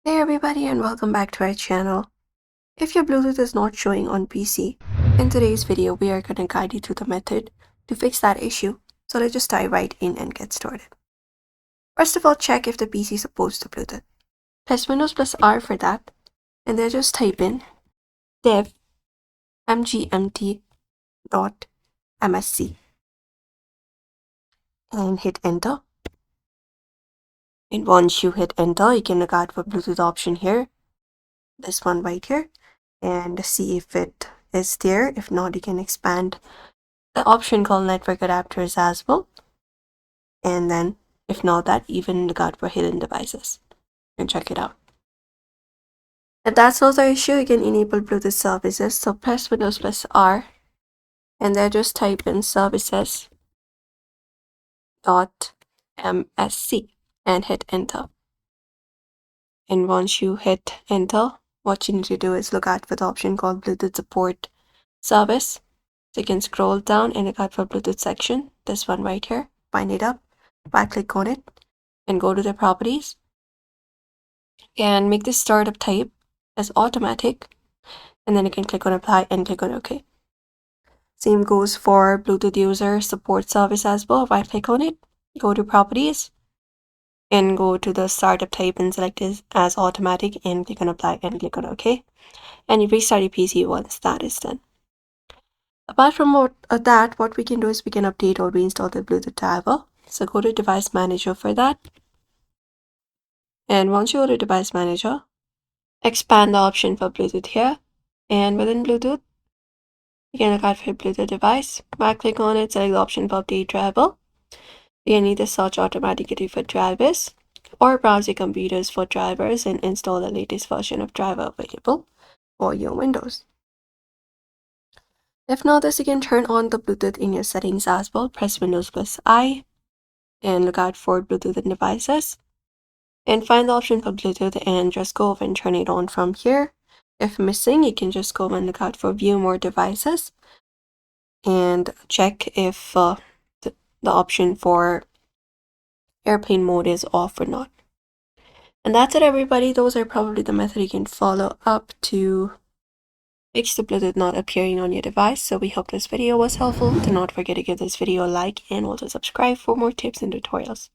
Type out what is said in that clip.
Hey everybody and welcome back to our channel. If your Bluetooth is not showing on PC, in today's video we are going to guide you through the method to fix that issue. So let's just dive right in and get started. First of all, check if the PC supports the Bluetooth. Press Windows plus R for that and then just type in dev mgmt.msc and hit enter. And once you hit enter, you can look out for Bluetooth option here, this one right here, and see if it is there. If not, you can expand the option called network adapters as well. And then if not that, even look out for hidden devices and check it out. If that's not the issue, you can enable Bluetooth services. So press Windows plus R and then just type in services.msc and hit enter. And once you hit enter, what you need to do is look out for the option called Bluetooth support service. So you can scroll down and look out for Bluetooth section, this one right here, find it up, right click on it and go to the properties and make the startup type as automatic, and then you can click on apply and click on OK. Same goes for Bluetooth user support service as well. Right click on it, go to properties and go to the startup type and select it as automatic and click on apply and click on OK, and you restart your PC once that is done. Apart from that, what we can do is we can update or reinstall the Bluetooth driver. So go to device manager for that, and once you go to device manager, expand the option for Bluetooth here, and within Bluetooth you can look out for Bluetooth device, right click on it, select the option for update driver. You can either search automatically for drivers or browse your computers for drivers and install the latest version of driver available for your Windows. If not this, you can turn on the Bluetooth in your settings as well. Press Windows plus I and look out for Bluetooth and devices and find the option for Bluetooth and just go over and turn it on from here. If missing, you can just go and look out for view more devices and check if the option for airplane mode is off or not. And that's it everybody. Those are probably the method you can follow up to fix the Bluetooth not appearing on your device. So we hope this video was helpful. Do not forget to give this video a like and also subscribe for more tips and tutorials.